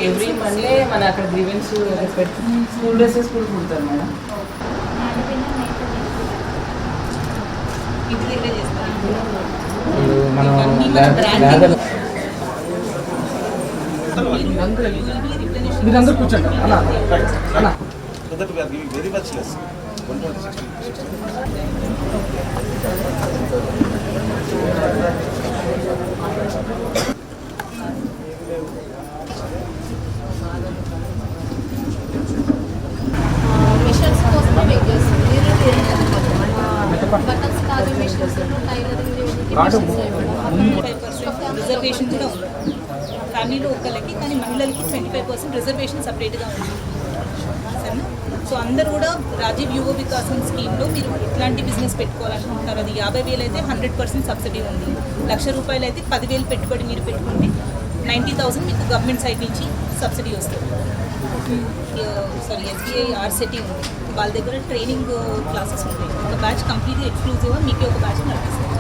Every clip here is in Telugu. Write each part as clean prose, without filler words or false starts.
ఎవ్రీ మండే మన అక్కడ గ్రీవెన్స్ స్కూల్ డ్రెస్సెస్ కూడా కుడతారు మేడం. ఇంటి దగ్గర చేస్తారు. మీరందరూ కూర్చోండి అన్న అన్న. Very much less 126. మిషన్స్ కోసమే వెయిట్ చేస్తుంది. బటన్స్ కాదు మిషన్స్, టైలరింగ్ రిజర్వేషన్ కూడా ఉంది ఫ్యామిలీలో ఒకళ్ళకి, కానీ మహిళలకి 25% రిజర్వేషన్ సపరేట్గా ఉంది సరేనా. సో అందరూ కూడా రాజీవ్ యువ వికాసం స్కీమ్లో మీరు ఎట్లాంటి బిజినెస్ పెట్టుకోవాలనుకుంటున్నారు. అది 50,000 అయితే 100% సబ్సిడీ ఉంది. ₹1,00,000 అయితే 10,000 పెట్టుబడి మీరు పెట్టుకుంటే 90,000 మీకు గవర్నమెంట్ సైడ్ నుంచి సబ్సిడీ వస్తుంది. SBI RCT ఉంది, వాళ్ళ దగ్గర ట్రైనింగ్ క్లాసెస్ ఉంటాయి. ఒక బ్యాచ్ కంప్లీట్గా ఎక్స్క్లూజివ్గా మీకు ఒక బ్యాచ్ నడిపిస్తారు.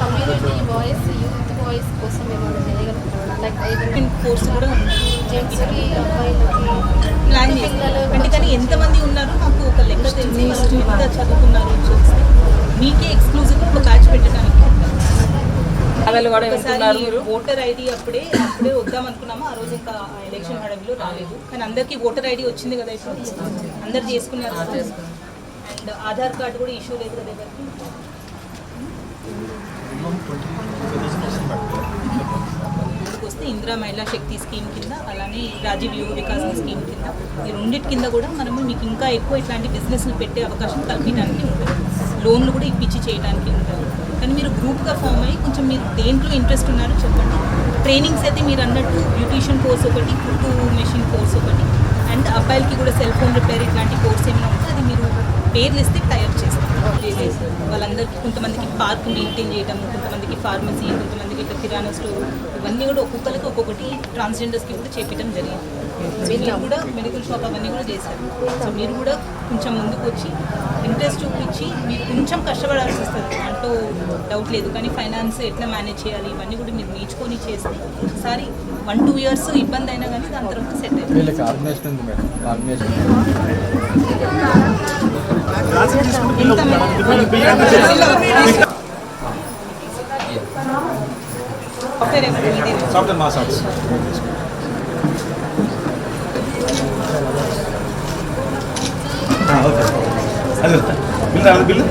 కమ్యూనిటీ బాయ్స్ యూత్ బాయ్స్ కోసం ఏమైనా చేయగలుగుతారు లైక్ కోర్స్ కూడా ఉంది జెంట్స్కి ప్లాన్ చేస్తారు. అంటే కానీ ఎంతమంది ఉన్నారో నాకు ఒక లెక్క తెలిసి ఎంత చదువుకున్నారు చూస్తే మీకే ఎక్స్క్లూజివ్గా ఒక బ్యాచ్ పెట్టడానికి ఒకసారి ఓటర్ ఐడి అప్పుడే వద్దాం అనుకున్నాము. ఆ రోజు ఇంకా ఎలక్షన్ హడవిలో రాలేదు, కానీ అందరికీ ఓటర్ ఐడి వచ్చింది కదా, ఇప్పుడు అందరు చేసుకున్నారు. అండ్ ఆధార్ కార్డు కూడా ఇష్యూ లేదు కదా ఎవరికి. వస్తే ఇందిరా మహిళా శక్తి స్కీమ్ కింద, అలానే రాజీవ్ యువ వికాసం స్కీమ్ కింద, ఈ రెండింటి కింద కూడా మనము మీకు ఇంకా ఎక్కువ ఇట్లాంటి బిజినెస్లు పెట్టే అవకాశం కల్పించడానికి ఉంటుంది. లోన్లు కూడా ఇప్పించి చేయడానికి ఉంటుంది. కానీ మీరు గ్రూప్గా ఫామ్ అయ్యి కొంచెం మీరు దేంట్లో ఇంట్రెస్ట్ ఉన్నారో చెప్పండి. ట్రైనింగ్స్ అయితే మీరు అన్నట్టు బ్యూటీషియన్ కోర్స్ ఒకటి, కుట్టు మెషిన్ కోర్స్ ఒకటి, అండ్ అబ్బాయిలకి కూడా సెల్ ఫోన్ రిపేర్ ఇట్లాంటి కోర్స్ ఏమైనా ఉంటే అది మీరు పేర్లు ఇస్తే టైప్ చేస్తారు. వాళ్ళందరికీ కొంతమందికి పార్క్ మెయింటైన్ చేయడం, కొంతమందికి ఫార్మసీ, కొంతమందికి ఇట్లా కిరాణా స్టోర్, ఇవన్నీ కూడా ఒక్కొక్కరికి ఒక్కొక్కటి ట్రాన్స్జెండర్స్కి కూడా చేపించడం జరిగింది. మీరు కూడా మెడికల్ షాప్ అవన్నీ కూడా చేశారు. సో మీరు కూడా కొంచెం ముందుకు వచ్చి ఇంట్రెస్ట్ చూపించి మీరు కొంచెం కష్టపడాల్సి వస్తుంది, దాంట్లో డౌట్ లేదు. కానీ ఫైనాన్స్ ఎట్లా మేనేజ్ చేయాలి ఇవన్నీ కూడా మీరు నేర్చుకొని చేస్తే ఒకసారి 1-2 years ఇబ్బంది అయినా కానీ దాని తర్వాత సెట్ అయ్యింది. Okay bill